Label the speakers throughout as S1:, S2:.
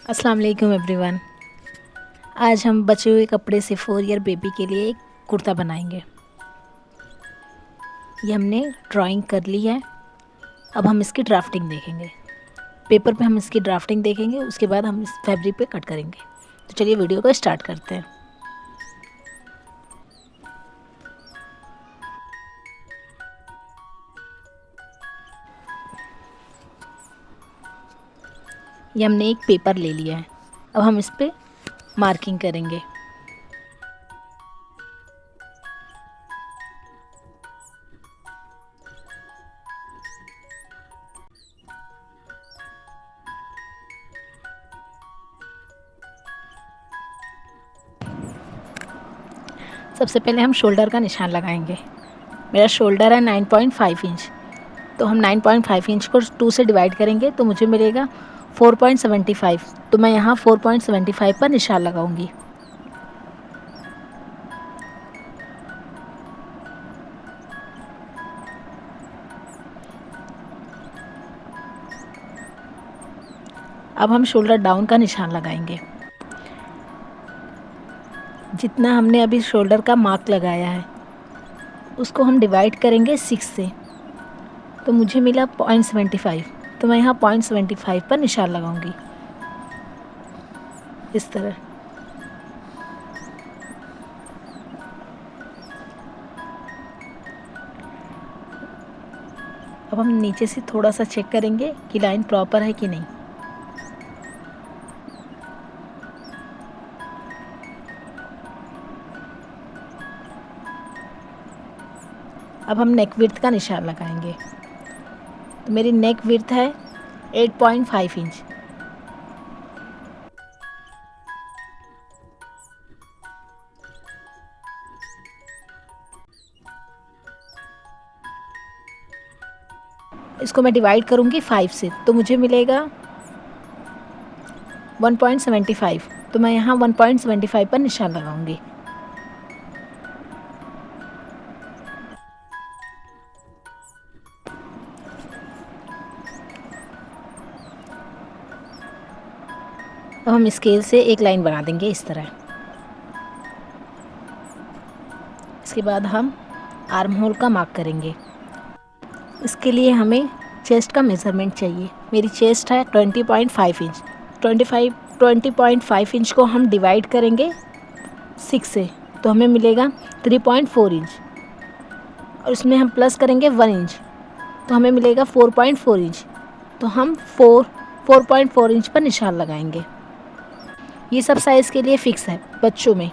S1: अस्सलाम वालेकुम एवरीवन। आज हम बचे हुए कपड़े से 4 ईयर बेबी के लिए एक कुर्ता बनाएंगे। ये हमने ड्राइंग कर ली है। अब हम इसकी ड्राफ्टिंग देखेंगे। पेपर पे हम इसकी ड्राफ्टिंग देखेंगे, उसके बाद हम इस फैब्रिक पे कट करेंगे। तो चलिए वीडियो को स्टार्ट करते हैं। ये हमने एक पेपर ले लिया है। अब हम इस पे मार्किंग करेंगे। सबसे पहले हम शोल्डर का निशान लगाएंगे। मेरा शोल्डर है 9.5 इंच, तो हम 9.5 इंच को 2 से डिवाइड करेंगे तो मुझे मिलेगा 4.75। तो मैं यहाँ 4.75 पर निशान लगाऊंगी। अब हम शोल्डर डाउन का निशान लगाएंगे। जितना हमने अभी शोल्डर का मार्क लगाया है उसको हम डिवाइड करेंगे 6 से, तो मुझे मिला 0.75। तो मैं यहाँ 0.75 पर निशान लगाऊंगी इस तरह। अब हम नीचे से थोड़ा सा चेक करेंगे कि लाइन प्रॉपर है कि नहीं। अब हम नेक विड्थ का निशान लगाएंगे। तो मेरी नेक विड्थ है 8.5 इंच। इसको मैं डिवाइड करूँगी 5 से, तो मुझे मिलेगा 1.75। तो मैं यहाँ 1.75 पर निशान लगाऊंगी। अब हम स्केल से एक लाइन बना देंगे इस तरह। इसके बाद हम आर्म होल का मार्क करेंगे। इसके लिए हमें चेस्ट का मेज़रमेंट चाहिए। मेरी चेस्ट है 20.5 इंच। 20.5 इंच को हम डिवाइड करेंगे 6 से, तो हमें मिलेगा 3.4 इंच। और इसमें हम प्लस करेंगे 1 इंच, तो हमें मिलेगा 4.4 इंच। तो हम 4.4 इंच पर निशान लगाएंगे। ये सब साइज़ के लिए फ़िक्स है बच्चों में।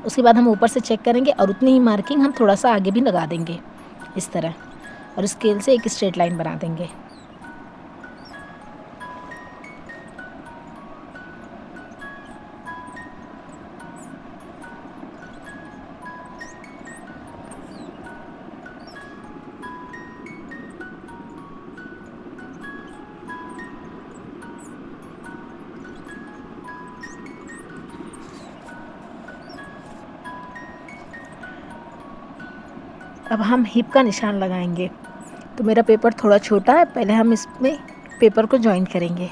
S1: उसके बाद हम ऊपर से चेक करेंगे और उतनी ही मार्किंग हम थोड़ा सा आगे भी लगा देंगे इस तरह, और स्केल से एक स्ट्रेट लाइन बना देंगे। अब हम हिप का निशान लगाएंगे। तो मेरा पेपर थोड़ा छोटा है, पहले हम इसमें पेपर को जॉइन करेंगे।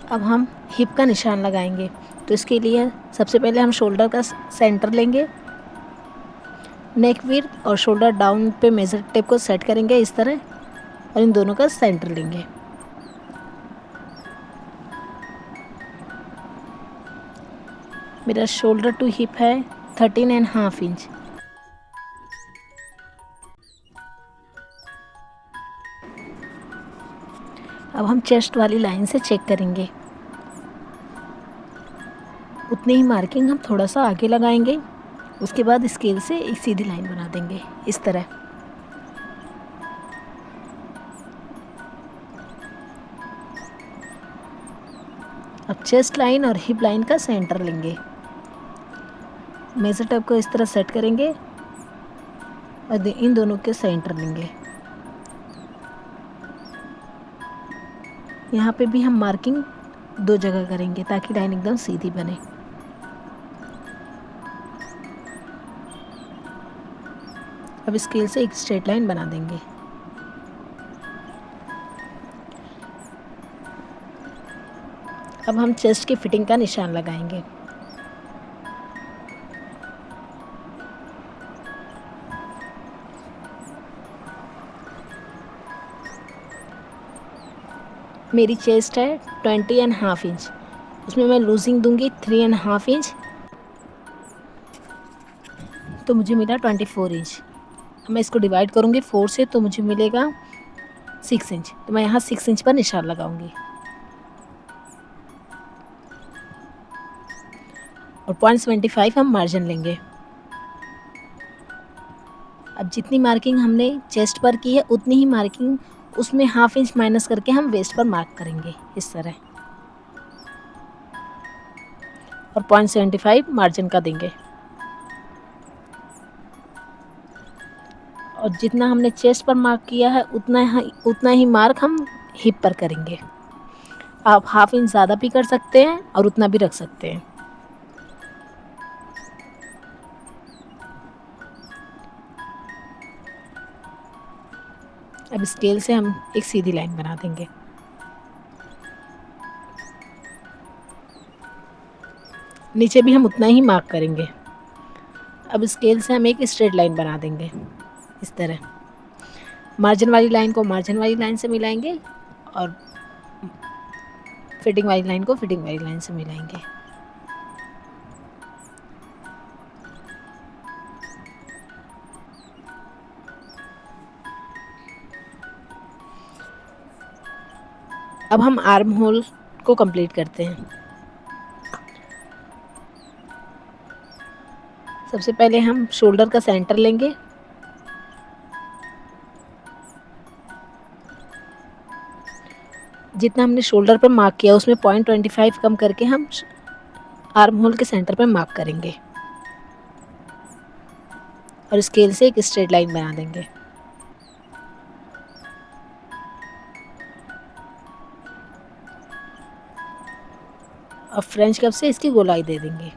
S1: अब हम हिप का निशान लगाएंगे। तो इसके लिए सबसे पहले हम शोल्डर का सेंटर लेंगे, नेक विड्थ और शोल्डर डाउन पे मेज़र टेप को सेट करेंगे इस तरह, और इन दोनों का सेंटर लेंगे। मेरा शोल्डर टू हिप है 13.5 इंच। अब हम चेस्ट वाली लाइन से चेक करेंगे। उतनी ही मार्किंग हम थोड़ा सा आगे लगाएंगे उसके बाद स्केल से एक सीधी लाइन बना देंगे इस तरह। अब चेस्ट लाइन और हिप लाइन का सेंटर लेंगे, मेजर टेप को इस तरह सेट करेंगे और इन दोनों के सेंटर लेंगे। यहाँ पे भी हम मार्किंग 2 जगह करेंगे ताकि लाइन एकदम सीधी बने। अब स्केल से एक स्ट्रेट लाइन बना देंगे। अब हम चेस्ट की फिटिंग का निशान लगाएंगे। मेरी चेस्ट है 20.5 इंच, उसमें मैं लूजिंग दूंगी 3.5 इंच, तो मुझे मिला 24 इंच। मैं इसको डिवाइड करूंगी 4 से तो मुझे मिलेगा 6 इंच, तो मैं यहाँ 6 इंच पर निशान लगाऊंगी और 0.75 हम मार्जिन लेंगे। अब जितनी मार्किंग हमने चेस्ट पर की है उतनी ही मार्किंग उसमें 1/2 इंच माइनस करके हम वेस्ट पर मार्क करेंगे इस तरह, और 0.75 मार्जिन का देंगे। और जितना हमने चेस्ट पर मार्क किया है उतना ही मार्क हम हिप पर करेंगे। आप 1/2 इंच ज़्यादा भी कर सकते हैं और उतना भी रख सकते हैं। अब स्केल से हम एक सीधी लाइन बना देंगे। नीचे भी हम उतना ही मार्क करेंगे। अब स्केल से हम एक स्ट्रेट लाइन बना देंगे इस तरह। मार्जिन वाली लाइन को मार्जिन वाली लाइन से मिलाएंगे और फिटिंग वाली लाइन को फिटिंग वाली लाइन से मिलाएंगे। अब हम आर्म होल को कंप्लीट करते हैं। सबसे पहले हम शोल्डर का सेंटर लेंगे, जितना हमने शोल्डर पर मार्क किया उसमें 0.25 कम करके हम आर्म होल के सेंटर पर मार्क करेंगे और स्केल से एक स्ट्रेट लाइन बना देंगे। अब फ्रेंच कप से इसकी गोलाई दे देंगे।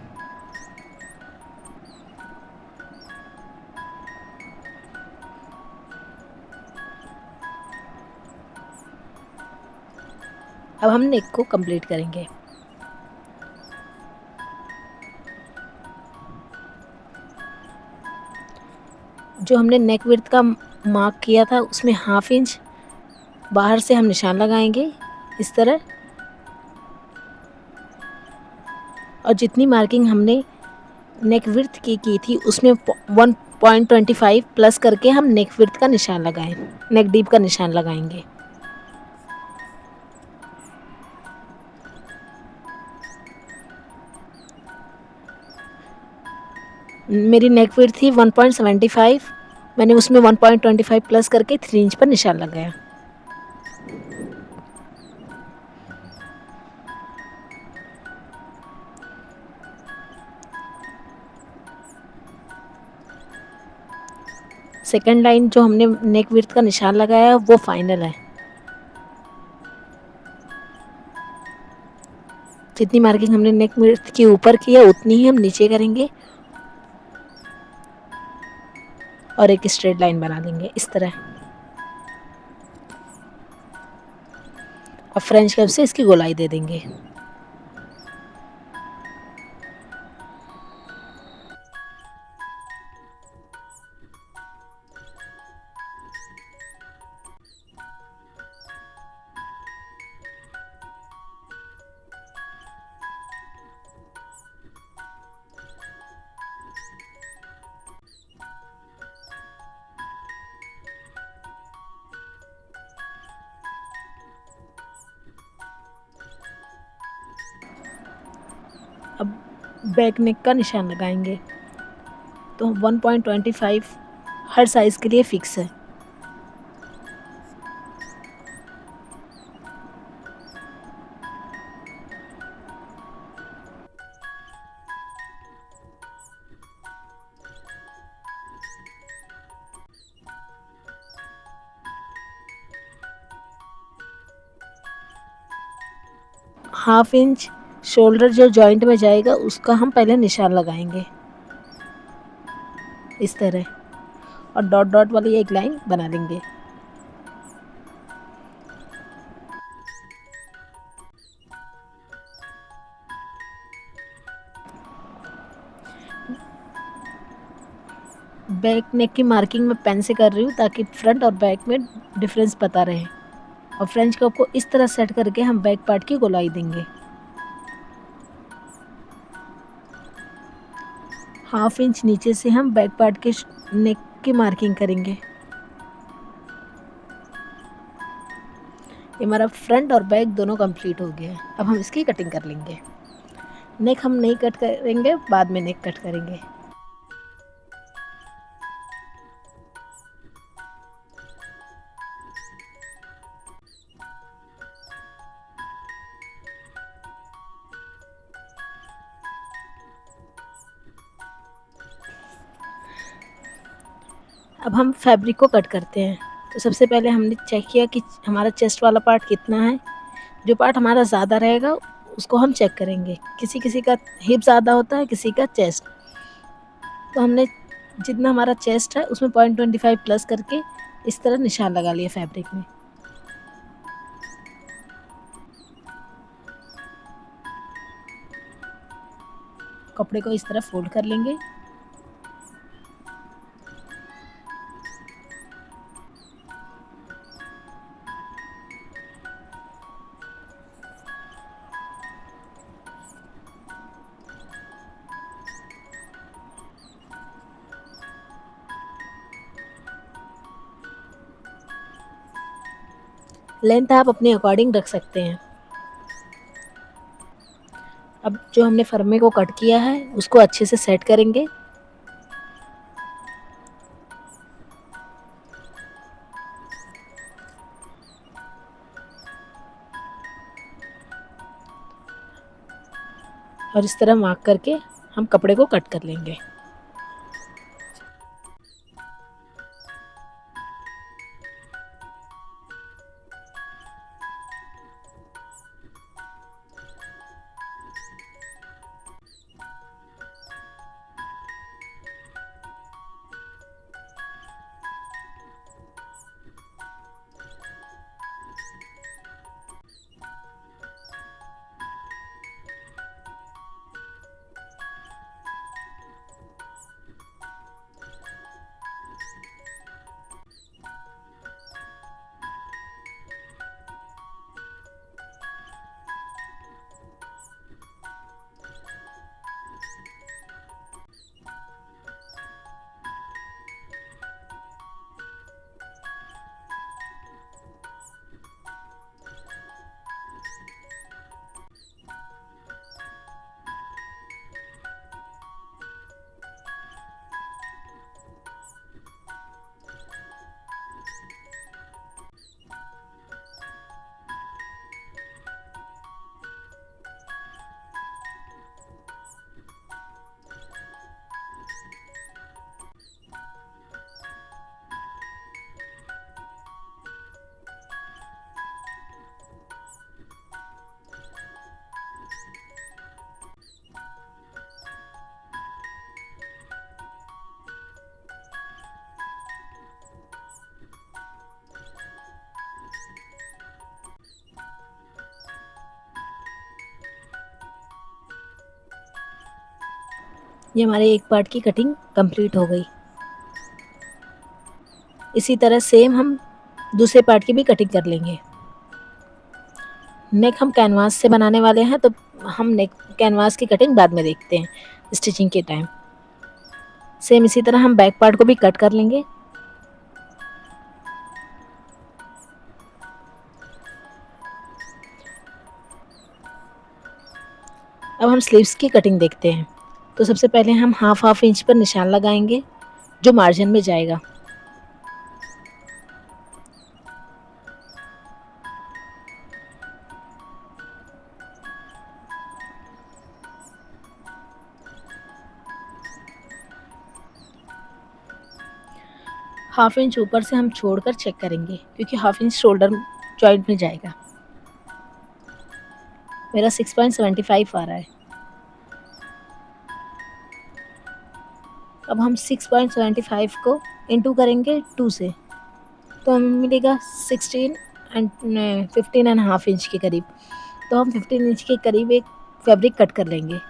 S1: अब हम नेक को कंप्लीट करेंगे। जो हमने नेक विड्थ का मार्क किया था उसमें 1/2 इंच बाहर से हम निशान लगाएंगे इस तरह, और जितनी मार्किंग हमने नेक विड्थ की थी उसमें 1.25 प्लस करके हम नेक विड्थ का निशान लगाएं, नेक डीप का निशान लगाएंगे। मेरी नेक विड्थ थी 1.75, मैंने उसमें 1.25 प्लस करके 3 इंच पर निशान लगाया। सेकंड लाइन जो हमने नेक विड्थ का निशान लगाया वो फाइनल है। जितनी मार्किंग हमने नेक विड्थ के ऊपर की है उतनी ही हम नीचे करेंगे और एक स्ट्रेट लाइन बना देंगे इस तरह। अब फ्रेंच कर्व से इसकी गोलाई दे देंगे। अब बैक नेक का निशान लगाएंगे। तो 1.25 हर साइज़ के लिए फ़िक्स है। हाफ इंच शोल्डर जो जॉइंट में जाएगा उसका हम पहले निशान लगाएंगे इस तरह, और डॉट डॉट वाली एक लाइन बना लेंगे। बैक नेक की मार्किंग मैं पेन से कर रही हूँ ताकि फ्रंट और बैक में डिफरेंस पता रहे, और फ्रेंच कप को इस तरह सेट करके हम बैक पार्ट की गोलाई देंगे। हाफ इंच नीचे से हम बैक पार्ट के नेक की मार्किंग करेंगे। ये हमारा फ्रंट और बैक दोनों कंप्लीट हो गया है। अब हम इसकी कटिंग कर लेंगे। नेक हम नहीं कट करेंगे, बाद में नेक कट करेंगे। अब हम फैब्रिक को कट करते हैं। तो सबसे पहले हमने चेक किया कि हमारा चेस्ट वाला पार्ट कितना है। जो पार्ट हमारा ज़्यादा रहेगा उसको हम चेक करेंगे। किसी किसी का हिप ज़्यादा होता है, किसी का चेस्ट। तो हमने जितना हमारा चेस्ट है उसमें 0.25 प्लस करके इस तरह निशान लगा लिया फैब्रिक में। कपड़े को इस तरह फोल्ड कर लेंगे। लेंथ आप अपने अकॉर्डिंग रख सकते हैं। अब जो हमने फरमे को कट किया है उसको अच्छे से सेट करेंगे। और इस तरह मार्क करके हम कपड़े को कट कर लेंगे। ये हमारे एक पार्ट की कटिंग कंप्लीट हो गई। इसी तरह सेम हम दूसरे पार्ट की भी कटिंग कर लेंगे। नेक हम कैनवास से बनाने वाले हैं, तो हम नेक कैनवास की कटिंग बाद में देखते हैं स्टिचिंग के टाइम। सेम इसी तरह हम बैक पार्ट को भी कट कर लेंगे। अब हम स्लीव्स की कटिंग देखते हैं। तो सबसे पहले हम हाफ इंच पर निशान लगाएंगे जो मार्जिन में जाएगा। हाफ इंच ऊपर से हम छोड़कर चेक करेंगे क्योंकि हाफ इंच शोल्डर जॉइंट में जाएगा। मेरा 6.75 आ रहा है। अब हम 6.75 को इंटू करेंगे 2 से, तो हमें मिलेगा 16 एंड 15.5 इंच के करीब। तो हम 15 इंच के करीब एक फैब्रिक कट कर लेंगे।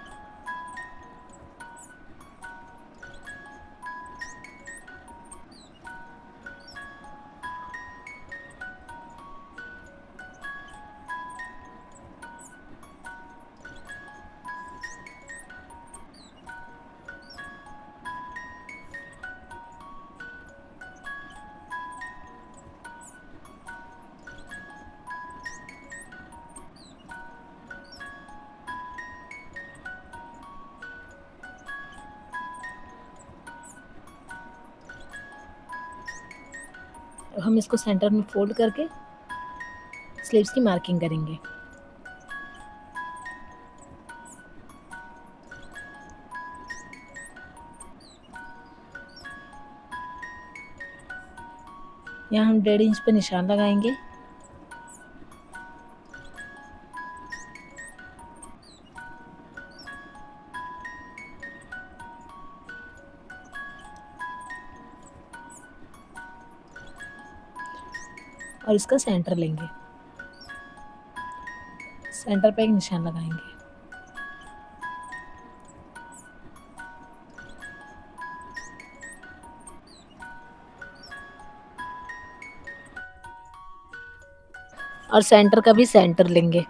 S1: अब हम इसको सेंटर में फोल्ड करके स्लीव्स की मार्किंग करेंगे। यहाँ हम 1.5 इंच पर निशान लगाएंगे। और इसका सेंटर लेंगे, सेंटर पे एक निशान लगाएंगे। और सेंटर का भी सेंटर लेंगे।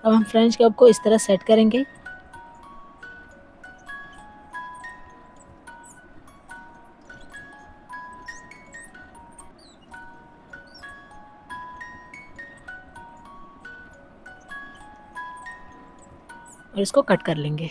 S1: अब हम फ्रेंच कर्व को इस तरह सेट करेंगे। और इसको कट कर लेंगे।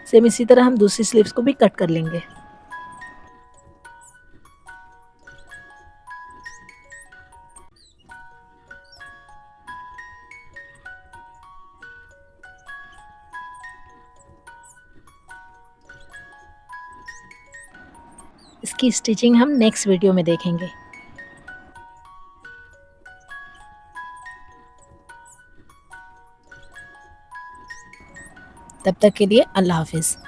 S1: सेम इसी तरह हम दूसरी स्लीव्स को भी कट कर लेंगे। इसकी स्टिचिंग हम नेक्स्ट वीडियो में देखेंगे। तब तक के लिए अल्लाह हाफिज़।